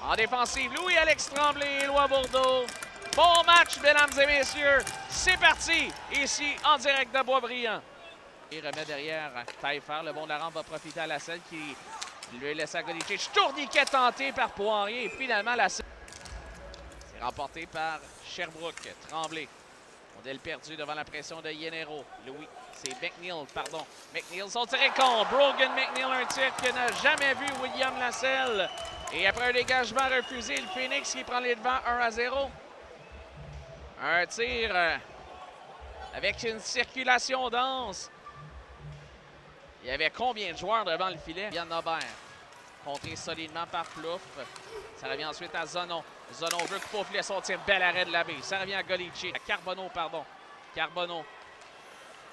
En défensive, Louis-Alex Tremblay, Éloi Bourdeau. Bon match, mesdames et messieurs. C'est parti, ici, en direct de Boisbriand. Il remet derrière Taillefer. Le bon de la rampe va profiter à la selle qui lui laisse à Golicic. Tourniquet tenté par Poirier. Et finalement, la selle. C'est remporté par Sherbrooke. Tremblay. Modèle perdu devant la pression de Yenero. Louis, c'est McNeil, pardon. McNeil, son tiré contre. Brogan McNeil, un tir que n'a jamais vu William Lasselle. Et après un dégagement refusé, le Phoenix qui prend les devants 1-0. Un tir avec une circulation dense. Il y avait combien de joueurs devant le filet? Yann Nobert, contré solidement par Plouffe. Ça revient ensuite à Zonon. Zonon veut couper au filet son tir. Bel arrêt de la baie. Ça revient à Golicic. À Carbonneau, pardon. Carbonneau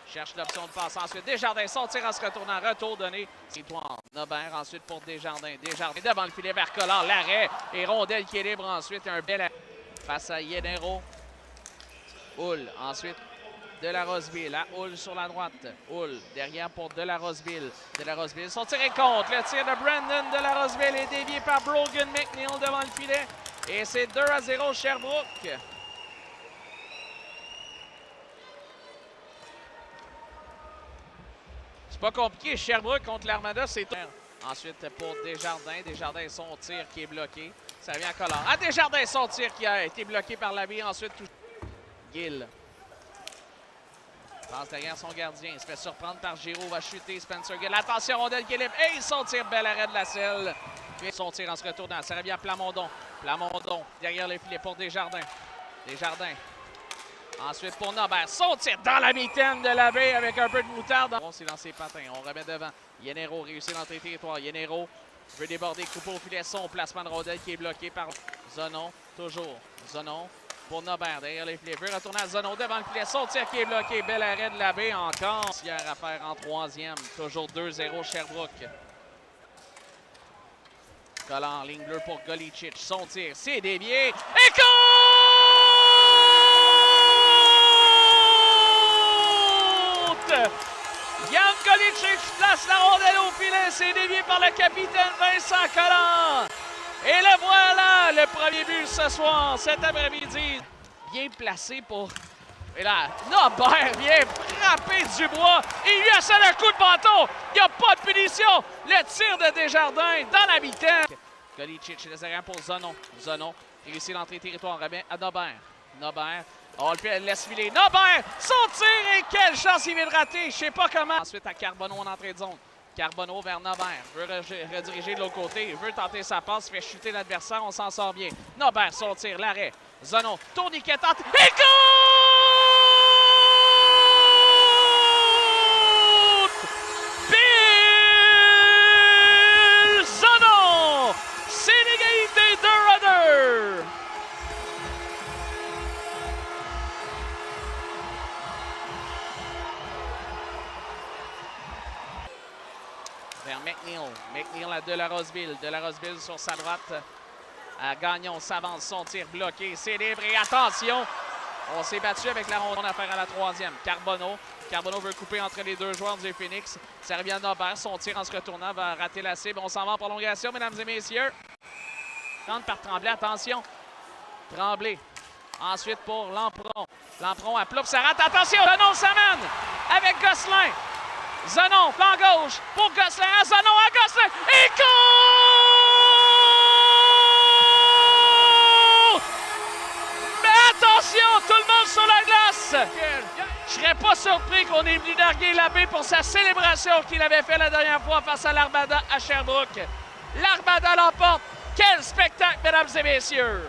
cherche l'option de passe. Ensuite, Desjardins, son tir en se retournant. Retour donné. C'est toi. Nobert ensuite pour Desjardins. Desjardins devant le filet vers Collard. L'arrêt. Et rondelle qui est libre ensuite. Un bel arrêt face à Yenero. Hull. Ensuite, De La Roseville. À Hull sur la droite. Hull derrière pour De La Roseville. De La Roseville. Son tir est contre. Le tir de Brandon De La Roseville est dévié par Brogan McNeil devant le filet. Et c'est 2-0 Sherbrooke. C'est pas compliqué. Sherbrooke contre l'Armada, c'est tout. Ensuite pour Desjardins. Desjardins, son tir qui est bloqué. Ça revient à Collard. À Desjardins, son tir qui a été bloqué par la bille. Ensuite, Gill. Passe derrière son gardien. Il se fait surprendre par Giroux. Va chuter Spencer Gill. Attention, rondelle qui est libre. Et son tir, bel arrêt de la selle. Puis son tir en se retournant. Ça revient à Plamondon. Plamondon derrière le filet pour Desjardins. Desjardins. Ensuite pour Nobert. Son tir dans la mitaine de la baie avec un peu de moutarde. On s'est lancé patin. On remet devant. Yenero réussit dans le territoire. Yenero veut déborder. Coupe au filet. Son placement de rondelle qui est bloqué par Zonon. Toujours. Zonon. Pour Nobert, derrière les filets. Veut retourner à Zonon devant le filet. Son tir qui est bloqué. Bel arrêt de la baie encore. Hier à faire en troisième. Toujours 2-0 Sherbrooke. Collard, ligne bleue pour Golicic. Son tir, c'est dévié. Et contre! Yann Golicic place la rondelle au filet. C'est dévié par le capitaine Vincent Collard. Et le voilà, le premier but ce soir, cet après-midi. Bien placé pour... Et là, Nobert vient frapper Dubois. Il lui assène un coup de bâton. Il n'y a pas de punition. Le tir de Desjardins dans la mitaine. Golicic, les arrières pour Zonon. Zonon réussit l'entrée territoire. Remet à Nobert. Nobert. On le laisse filer. Nobert, son tir et quelle chance il vient de rater. Je sais pas comment. Ensuite à Carbonneau en entrée de zone. Carbonneau vers Nobert, veut rediriger de l'autre côté, veut tenter sa passe, fait chuter l'adversaire, on s'en sort bien. Nobert, son tir, l'arrêt. Zonon, tourniquet tente, et compte! Bill Zonon! C'est l'égalité 2-2! Vers McNeil. McNeil à De La Roseville. De La Roseville sur sa droite. À Gagnon s'avance, son tir bloqué. C'est libre et attention! On s'est battu avec la ronde à faire à la troisième. Carbonneau. Carbonneau veut couper entre les deux joueurs du Phoenix. Ça revient à Nobert. Son tir en se retournant va rater la cible. On s'en va en prolongation, mesdames et messieurs. Tente par Tremblay. Attention. Tremblay. Ensuite pour Lampron. Lampron à Plouffe. Ça rate. Attention! Zonon s'amène avec Gosselin. Zonon, flanc gauche, pour Gosselin, à Zonon, à Gosselin, et compte! Mais attention, tout le monde sur la glace! Je serais pas surpris qu'on ait venu narguer l'abbé pour sa célébration qu'il avait fait la dernière fois face à l'Armada à Sherbrooke. L'Armada l'emporte. Quel spectacle, mesdames et messieurs!